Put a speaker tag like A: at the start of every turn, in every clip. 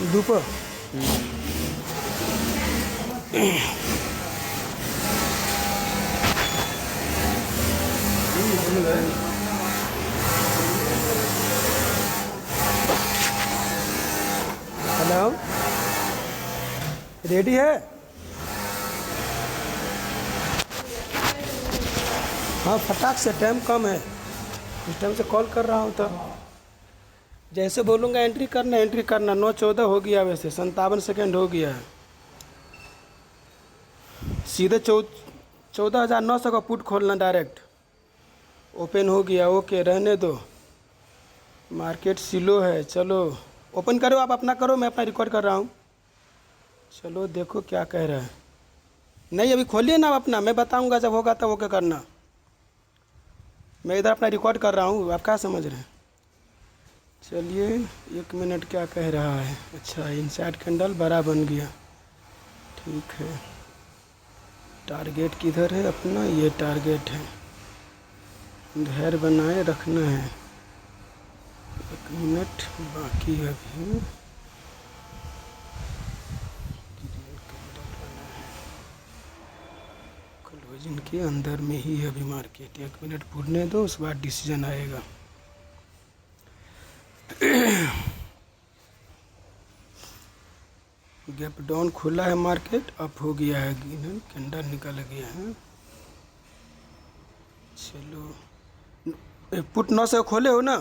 A: धूप। Hello, ready है? हाँ, फटाक से, टाइम कम है। इस टाइम से कॉल कर रहा हूँ तो जैसे बोलूँगा एंट्री करना। 9:14 हो गया, वैसे 57 सेकेंड हो गया है। सीधे 14,900 का पुट खोलना डायरेक्ट। ओपन हो गया, ओके रहने दो। मार्केट स्लो है, चलो ओपन करो, आप अपना करो, मैं अपना रिकॉर्ड कर रहा हूँ। चलो देखो क्या कह रहा है। नहीं अभी खोलिए ना आप अपना, मैं बताऊँगा जब होगा तब ओके करना। मैं इधर अपना रिकॉर्ड कर रहा हूँ, आप क्या समझ रहे हैं। चलिए 1 मिनट, क्या कह रहा है। अच्छा, इनसाइड कैंडल बड़ा बन गया, ठीक है। टारगेट किधर है अपना, ये टारगेट है। धैर्य बनाए रखना है। 1 मिनट बाकी है अभी। क्लोजिंग के अंदर में ही है अभी मार्केट। 1 मिनट पूरने दो, उसके बाद डिसीजन आएगा। गैप डाउन खुला है मार्केट, अप हो गया है, कैंडल निकल गया है। चलो पुट 900 खोले हो ना?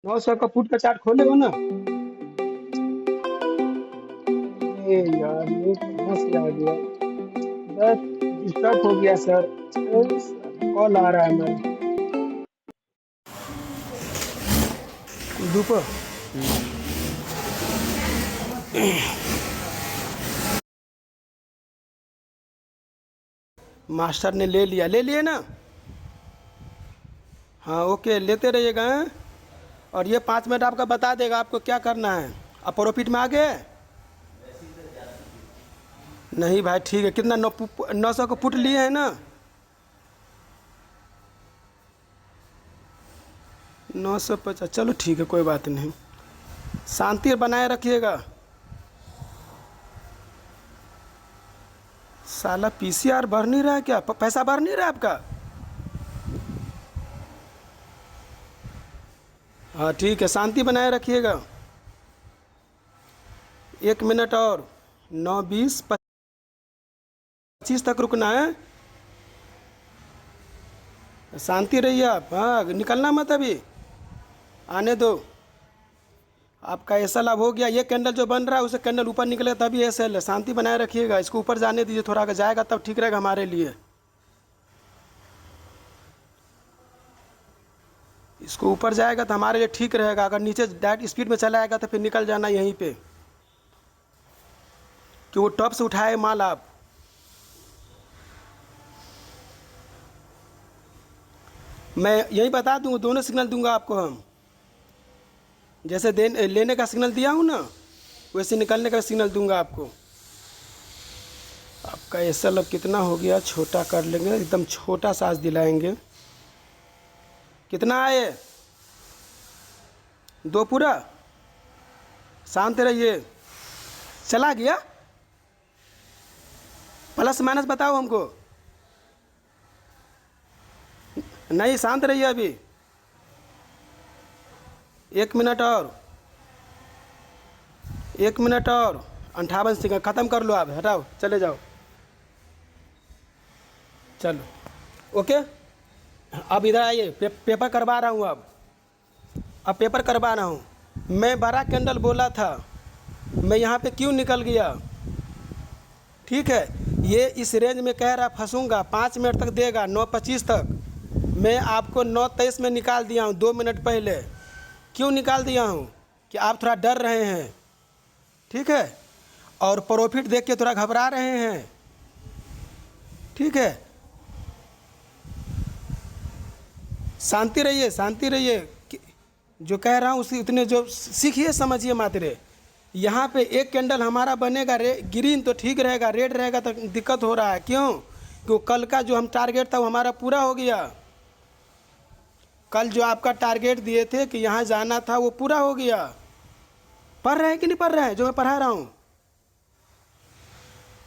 A: 900 का पुट का चार्ट खोले हो ना? ये यार, ये कहाँ से आ गया? बस डिस्टर्ब हो गया सर, कॉल आ रहा है मेरा। धूप। मास्टर ने ले लिया, ले लिए ना? हाँ ओके, लेते रहिएगा हैं? और ये 5 मिनट आपका बता देगा आपको क्या करना है। आप प्रॉफिट में आ गए? नहीं भाई, ठीक है। कितना 900 का पुट लिए हैं ना? 950, चलो ठीक है, कोई बात नहीं। शांति बनाए रखिएगा। साला पीसीआर बढ़ नहीं रहा है क्या? पैसा बढ़ नहीं रहा है आपका? हाँ ठीक है, शांति बनाए रखिएगा। 1 मिनट और, 9, 20, 25 तक रुकना है। शांति रहिए आप, हाँ निकलना मत अभी, आने दो। आपका ऐसा लाभ हो गया। ये कैंडल जो बन रहा है उसे कैंडल ऊपर निकलेगा तभी ऐसा है। शांति बनाए रखिएगा, इसको ऊपर जाने दीजिए थोड़ा, अगर जाएगा तब ठीक रहेगा हमारे लिए। इसको ऊपर जाएगा तो हमारे लिए ठीक रहेगा। अगर नीचे डायरेक्ट स्पीड में चला आएगा तो फिर निकल जाना यहीं पे, कि वो टॉप से उठाए माल आप। मैं यही बता दूँ, दोनों सिग्नल दूंगा आपको हम। जैसे लेने का सिग्नल दिया हूँ ना, वैसे निकलने का सिग्नल दूंगा आपको। आपका ऐसा लब कितना हो गया, छोटा कर लेंगे, एकदम छोटा साइज दिलाएंगे। कितना आए? 2 पूरा। शांत रहिए। चला गया? प्लस माइनस बताओ हमको। नहीं, शांत रहिए अभी। 1 मिनट और, 1 मिनट और। 58 सेकंड, ख़त्म कर लो आप, हटाओ, चले जाओ। चलो ओके, अब इधर आइए। पेपर करवा रहा हूँ अब पेपर करवा रहा हूँ। मैं बड़ा कैंडल बोला था, मैं यहाँ पे क्यों निकल गया? ठीक है, ये इस रेंज में कह रहा फंसूंगा, 5 मिनट तक देगा, 9:25 तक। मैं आपको 9:23 में निकाल दिया हूँ, 2 मिनट पहले। क्यों निकाल दिया हूँ? कि आप थोड़ा डर रहे हैं, ठीक है, और प्रॉफिट देख के थोड़ा घबरा रहे हैं, ठीक है। शांति रहिए, शांति रहिए। जो कह रहा हूँ उसी उतने जो सीखिए समझिए मात्रे। यहाँ पे एक कैंडल हमारा बनेगा ग्रीन तो ठीक रहेगा, रेड रहेगा तो दिक्कत हो रहा है। क्यों? क्यों कल का जो हम टारगेट था वो हमारा पूरा हो गया। कल जो आपका टारगेट दिए थे कि यहाँ जाना था वो पूरा हो गया। पढ़ रहे हैं कि नहीं पढ़ रहे हैं जो मैं पढ़ा रहा हूँ?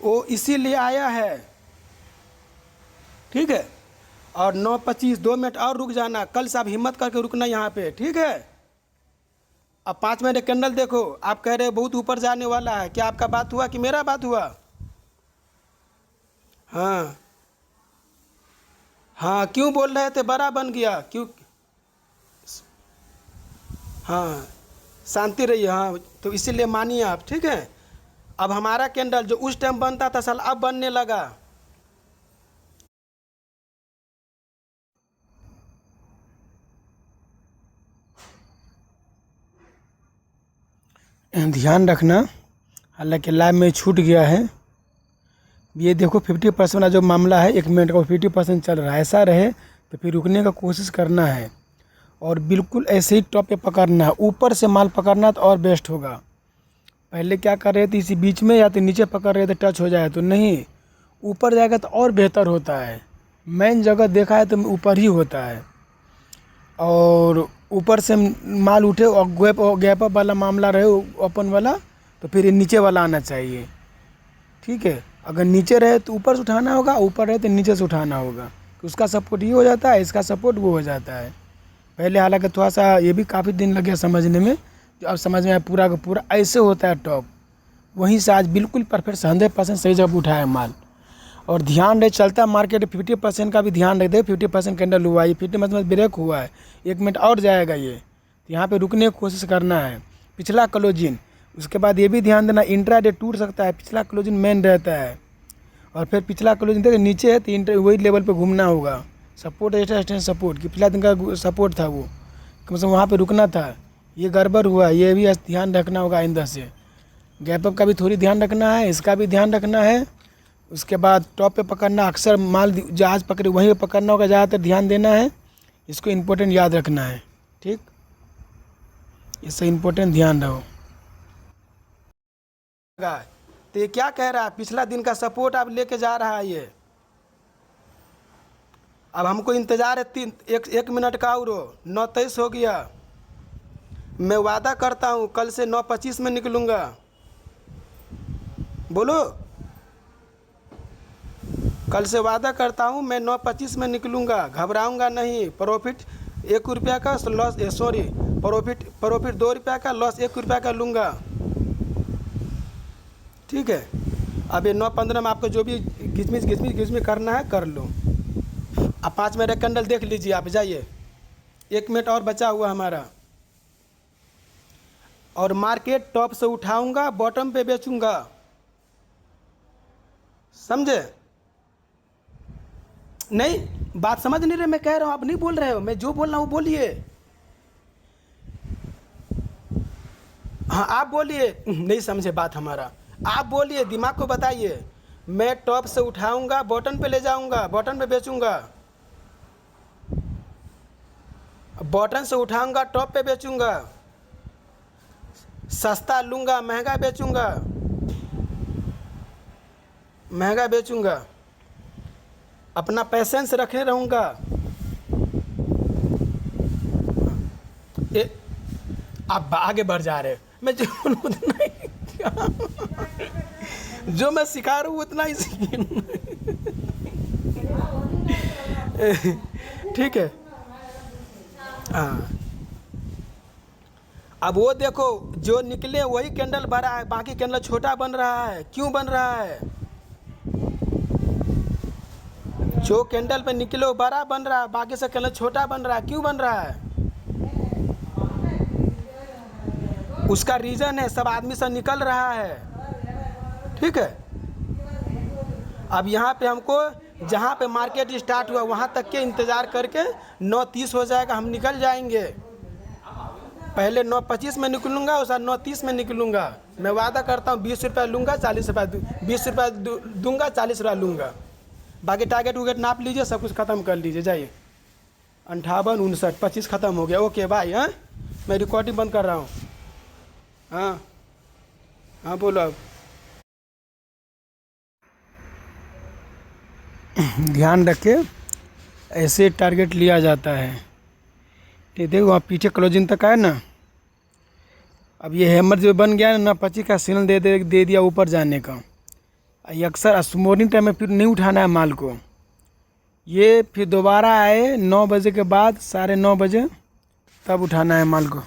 A: वो इसीलिए आया है, ठीक है। और 9:25 2 मिनट और रुक जाना, कल से आप हिम्मत करके रुकना यहाँ पे, ठीक है। अब 5 मिनट कैंडल देखो, आप कह रहे हैं बहुत ऊपर जाने वाला है, क्या आपका बात हुआ कि मेरा बात हुआ? हाँ हाँ, क्यों बोल रहे थे बड़ा बन गया, क्यों? हाँ, शांति रहिए। हाँ, तो इसीलिए मानिए आप, ठीक है। अब हमारा कैंडल जो उस टाइम बनता था साल अब बनने लगा। ध्यान रखना, हालांकि लाइव में छूट गया है। ये देखो 50% वाला जो मामला है, 1 मिनट का 50% चल रहा है। ऐसा रहे तो फिर रुकने का कोशिश करना है और बिल्कुल ऐसे ही टॉप पे पकड़ना है। ऊपर से माल पकड़ना तो और बेस्ट होगा। पहले क्या कर रहे थे, इसी बीच में या तो नीचे पकड़ रहे थे, टच हो जाए तो, नहीं ऊपर जाएगा तो और बेहतर होता है। मेन जगह देखा है तो ऊपर ही होता है। और ऊपर से माल उठे और गैप अप वाला मामला रहे ओपन वाला, तो फिर ये नीचे वाला आना चाहिए, ठीक है। अगर नीचे रहे तो ऊपर से उठाना होगा, ऊपर रहे तो नीचे से उठाना होगा। उसका सपोर्ट ये हो जाता है, इसका सपोर्ट वो हो जाता है। पहले हालांकि थोड़ा सा ये भी काफ़ी दिन लग गया समझने में, जो अब समझ में आया पूरा का पूरा ऐसे होता है टॉप। वहीं से आज बिल्कुल परफेक्ट 100% सही जगह उठाया माल। और ध्यान रहे, चलता मार्केट 50% का भी ध्यान रख दे। 50% कैंडल हुआ, ये 50% ब्रेक हुआ है, 1 मिनट और जाएगा ये, तो यहाँ पे रुकने की कोशिश करना है। पिछला क्लोजिंग, उसके बाद ये भी ध्यान देना, इंट्राडे टूट सकता है, पिछला क्लोजिंग मेन रहता है। और फिर पिछला क्लोजिंग देखिए नीचे है तो वही लेवल पे घूमना होगा। सपोर्ट एक्सटेंशन सपोर्ट, कि पिछला दिन का सपोर्ट था वो, कम से कम वहाँ पे रुकना था। ये गड़बड़ हुआ, ये भी ध्यान रखना होगा आइंदा से। गैप अप का भी थोड़ी ध्यान रखना है, इसका भी ध्यान रखना है। उसके बाद टॉप पे पकड़ना, अक्सर माल जहाज पकड़े वहीं पे पकड़ना होगा, ज़्यादातर ध्यान देना है। इसको इम्पोर्टेंट याद रखना है, ठीक। इससे इम्पोर्टेंट ध्यान रहो। तो ये क्या कह रहा है, पिछला दिन का सपोर्ट आप लेके जा रहा है ये। अब हमको इंतज़ार है एक मिनट का, और 9:23 हो गया। मैं वादा करता हूँ कल से 9:25 में निकलूँगा। बोलो, कल से वादा करता हूँ मैं 9:25 में निकलूँगा, घबराऊँगा नहीं। प्रॉफिट 1 रुपया का लॉस, सॉरी प्रॉफिट 2 रुपया का, लॉस 1 रुपया का लूँगा, ठीक है। अब ये 9:15 में आपको जो भी घिसमिस करना है कर लो। अब 5 मिनट कैंडल देख लीजिए, आप जाइए। 1 मिनट और बचा हुआ हमारा। और मार्केट टॉप से उठाऊंगा, बॉटम पे बेचूंगा, समझे? नहीं, बात समझ नहीं रहे, मैं कह रहा हूँ आप नहीं बोल रहे हो। मैं जो बोल रहा हूँ बोलिए। हाँ आप बोलिए, नहीं समझे बात हमारा, आप बोलिए, दिमाग को बताइए। मैं टॉप से उठाऊंगा, बॉटम पे ले जाऊंगा, बॉटम पे बेचूंगा। बॉटम से उठाऊंगा, टॉप पे बेचूंगा। सस्ता लूंगा, महंगा बेचूंगा, महंगा बेचूंगा। अपना पैसेंस रखे रहूँगा। आप आगे बढ़ जा रहे हो, मैं जो उतना ही जो मैं सिखा रहा हूँ उतना ही ठीक है। हाँ, अब वो देखो जो निकले वही कैंडल बड़ा है, बाकी कैंडल छोटा बन रहा है। क्यों बन रहा है? जो कैंडल पे निकले वो बड़ा बन रहा है, बाकी से कैंडल छोटा बन रहा है। क्यों बन रहा है? उसका रीज़न है, सब आदमी से निकल रहा है, ठीक है। अब यहाँ पे हमको जहाँ पे मार्केट स्टार्ट हुआ वहाँ तक के इंतज़ार करके 9:30 हो जाएगा, हम निकल जाएंगे। पहले 9:25 में निकलूँगा, उसका 9:30 में निकलूँगा। मैं वादा करता हूँ 20 रुपया लूँगा, 40 रुपया 20 रुपया दूँगा, 40 रुपया लूँगा। बाकी टारगेट उगेट नाप लीजिए, सब कुछ ख़त्म कर लीजिए, जाइए। 58 59 25 ख़त्म हो गया। Okay bye. हाँ, मैं रिकॉर्डिंग बंद कर रहा हूँ। हाँ हाँ, बोलो अब। ध्यान रखे, ऐसे टारगेट लिया जाता है। ये देखो वहाँ पीछे क्लोजिंग तक आया ना, अब ये हैमर जो बन गया ना 25 का सिग्नल दे दिया ऊपर जाने का। ये अक्सर मॉर्निंग टाइम में फिर नहीं उठाना है माल को। ये फिर दोबारा आए 9 बजे के बाद, 9:30 बजे, तब उठाना है माल को।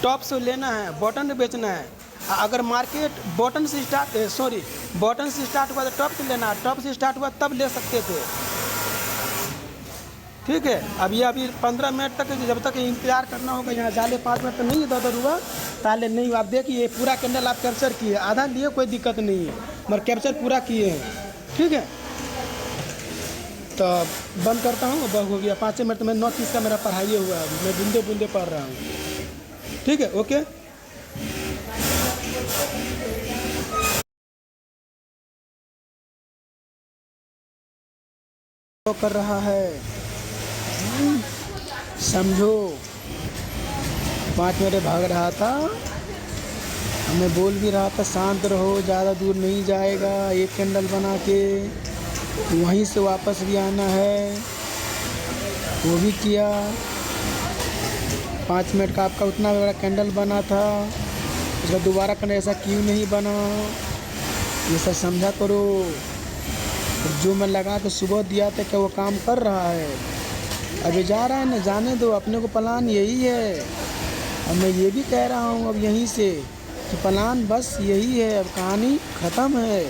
A: टॉप से लेना है, बॉटम से बेचना है। अगर मार्केट बॉटम से स्टार्ट हुआ तो टॉप से लेना है, टॉप से स्टार्ट हुआ तब ले सकते थे। ठीक है, अभी 15 मिनट तक जब तक इंतजार करना होगा। यहाँ जाले 5 मिनट तक नहीं इधर हुआ ताले नहीं हुआ। आप देखिए पूरा कैंडल आप कैप्चर किए, आधा लिए कोई दिक्कत नहीं है, मगर कैप्चर पूरा किए हैं। ठीक है, तो बंद करता हूँ। बस हो गया 5 मिनट में 9:30 का मेरा पढ़ाई हुआ है, मैं बूंदे बूंदे पढ़ रहा हूँ। ठीक है, ओके। तो कर रहा है, समझो। 5 मिनट भाग रहा था, हमें बोल भी रहा था शांत रहो, ज़्यादा दूर नहीं जाएगा। एक कैंडल बना के वहीं से वापस भी आना है, वो भी किया। 5 मिनट का आपका उतना बड़ा कैंडल बना था, उसका दोबारा करना ऐसा क्यों नहीं बना, ये सब समझा करो। जो मैं लगा के सुबह दिया था क्या वो काम कर रहा है? अभी जा रहा है ना, जाने दो, अपने को प्लान यही है। अब मैं ये भी कह रहा हूँ अब यहीं से कि प्लान बस यही है, अब कहानी ख़त्म है।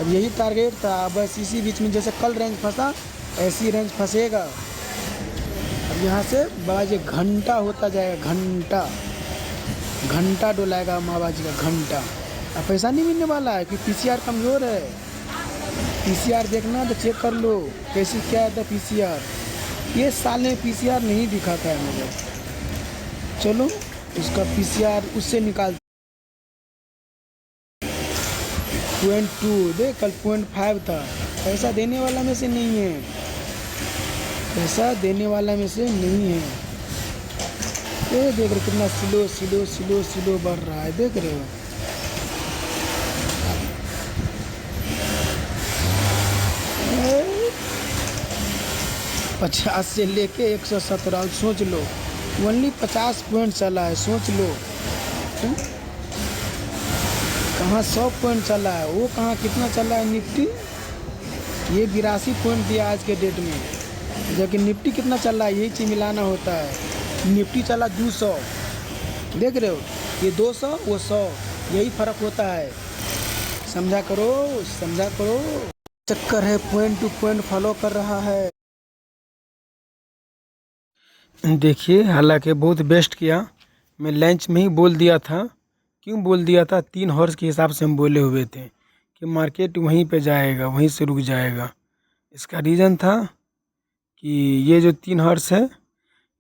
A: अब यही टारगेट था, बस इसी बीच में जैसे कल रेंज फंसा ऐसी रेंज फंसेगा। अब यहाँ से बाजी घंटा होता जाएगा, घंटा डोलाएगा माबाजी का घंटा। अब पैसा नहीं मिलने वाला है कि पीसीआर कमज़ोर है। पीसीआर देखना तो चेक कर लो कैसी क्या है पीसीआर। ये साल में पीसीआर नहीं दिखाता है मुझे। चलो उसका पीसीआर उससे निकाल 0.2 देख, कल 0.5 था। पैसा देने वाला में से नहीं है, पैसा देने वाला में से नहीं है। ये देख रहे कितना स्लो बढ़ रहा है, देख रहे हो। ए, 50 से लेके 117, सोच लो ओनली 50 पॉइंट चला है, सोच लो। कहाँ 100 पॉइंट चला है, वो कहाँ कितना चला है निफ्टी। ये 82 पॉइंट दिया आज के डेट में, जबकि निफ्टी कितना चल रहा है यही चीज़ मिलाना होता है। निफ्टी चला 200, देख रहे हो, ये 200 वो 100, यही फ़र्क होता है। समझा करो। चक्कर है, पॉइंट टू पॉइंट फॉलो कर रहा है। देखिए, हालांकि बहुत बेस्ट किया। मैं लंच में ही बोल दिया था। क्यों बोल दिया था? 3 हॉर्स के हिसाब से हम बोले हुए थे कि मार्केट वहीं पे जाएगा, वहीं से रुक जाएगा। इसका रीज़न था कि ये जो 3 हॉर्स है,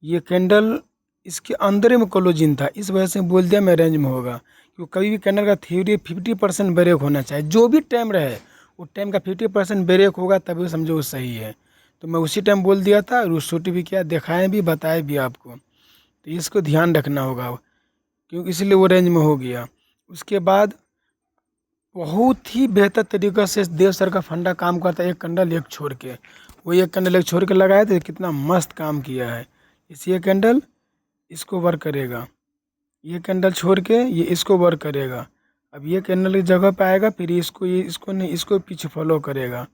A: ये कैंडल इसके अंदर में क्लोजिंग था, इस वजह से बोल दिया मैं रेंज में होगा। क्योंकि कभी भी कैंडल का थ्योरी 50% ब्रेक होना चाहिए, जो भी टाइम रहे वो टाइम का 50% ब्रेक होगा तभी समझो वो सही है। तो मैं उसी टाइम बोल दिया था और उस शूट भी किया, दिखाएं भी, बताए भी आपको। तो इसको ध्यान रखना होगा, क्योंकि इसलिए वो रेंज में हो गया। उसके बाद बहुत ही बेहतर तरीक़े से देव सर का फंडा काम करता है। एक कैंडल एक छोड़ के, वो एक कैंडल एक छोड़ के लगाए थे, कितना मस्त काम किया है। ये कैंडल इसको वर्क करेगा, ये कैंडल छोड़ के ये इसको वर्क करेगा। अब ये कैंडल की जगह पे आएगा, फिर इसको नहीं, इसको पीछे फॉलो करेगा।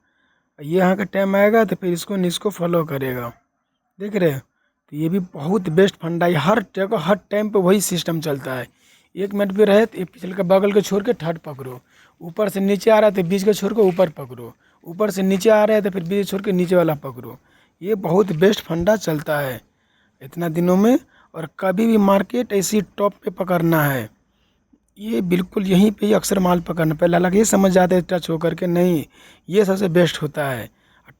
A: ये यहाँ का टाइम आएगा तो फिर इसको नहीं, इसको फॉलो करेगा। देख रहे हो? तो ये भी बहुत बेस्ट फंडा है। हर जगह हर टाइम पे वही सिस्टम चलता है। 1 मिनट भी रहे तो ये पिछले के बगल के छोड़ के थर्ड पकड़ो, ऊपर से नीचे आ रहा है तो बीच का छोड़ के ऊपर पकड़ो, ऊपर से नीचे आ रहा है तो फिर बीच छोड़ के नीचे वाला पकड़ो। ये बहुत बेस्ट फंडा चलता है इतना दिनों में। और कभी भी मार्केट ऐसी टॉप पे पकड़ना है, ये बिल्कुल यहीं पे ही अक्सर माल पकड़ना। पहले हालांकि ये समझ जाते हैं टच होकर के, नहीं, ये सबसे बेस्ट होता है।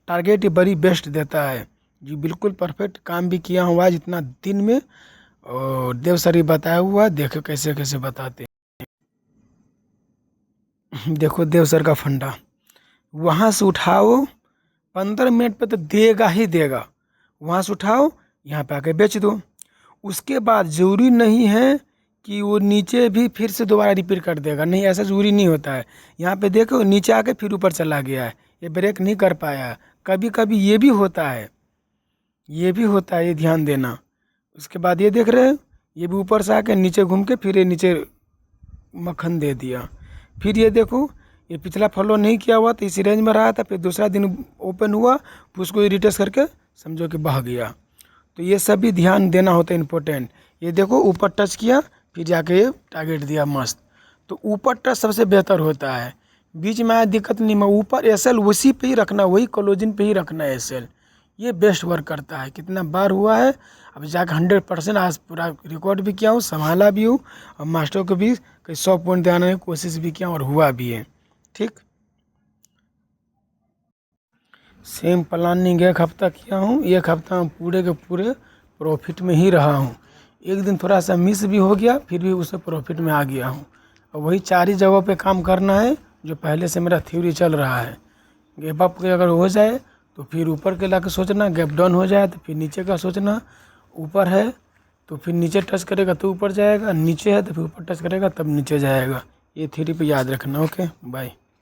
A: टारगेट ही बड़ी बेस्ट देता है जी, बिल्कुल परफेक्ट काम भी किया हुआ है जितना दिन में। और देव सर ही बताया हुआ है, देखो कैसे कैसे बताते हैं। देखो देव सर का फंडा, वहाँ से उठाओ 15 मिनट पे तो देगा ही देगा। वहाँ से उठाओ, यहाँ पे आके बेच दो। उसके बाद ज़रूरी नहीं है कि वो नीचे भी फिर से दोबारा रिपीट कर देगा, नहीं, ऐसा ज़रूरी नहीं होता है। यहाँ पे देखो नीचे आके फिर ऊपर चला गया है, ये ब्रेक नहीं कर पाया, कभी कभी ये भी होता है, ये ध्यान देना। उसके बाद ये देख रहे हैं, ये भी ऊपर से आके नीचे घूम के फिर ये नीचे मक्खन दे दिया। फिर ये देखो, ये पिछला फॉलो नहीं किया हुआ तो इसी रेंज में रहा था, फिर दूसरा दिन ओपन हुआ, फिर उसको रिटेस्ट करके समझो कि बह गया। तो ये सब भी ध्यान देना होता है, इम्पोर्टेंट। ये देखो ऊपर टच किया, फिर जाके ये टारगेट दिया मस्त। तो ऊपर टच सबसे बेहतर होता है, बीच में आया दिक्कत नहीं। मैं ऊपर एसएल उसी पे ही रखना, वही क्लोजिंग पे ही रखना है एसएल, ये बेस्ट वर्क करता है। कितना बार हुआ है, अब जाकर 100% आज पूरा रिकॉर्ड भी किया हूँ, संभाला भी हूँ, और मास्टर को भी कहीं 100 पॉइंट दिलाने की कोशिश भी किया और हुआ भी है। ठीक, सेम प्लानिंग एक हफ्ता किया हूँ, एक हफ्ता में पूरे के पूरे प्रॉफिट में ही रहा हूँ। एक दिन थोड़ा सा मिस भी हो गया, फिर भी उसे प्रॉफिट में आ गया हूँ। और वही 4 ही जगहों पे काम करना है जो पहले से मेरा थ्योरी चल रहा है। गैप अप के अगर हो जाए तो फिर ऊपर के ला के सोचना, गैप डाउन हो जाए तो फिर नीचे का सोचना। ऊपर है तो फिर नीचे टच करेगा तो ऊपर जाएगा, नीचे है तो फिर ऊपर टच करेगा तब नीचे जाएगा। ये थ्योरी पे याद रखना। Okay, bye.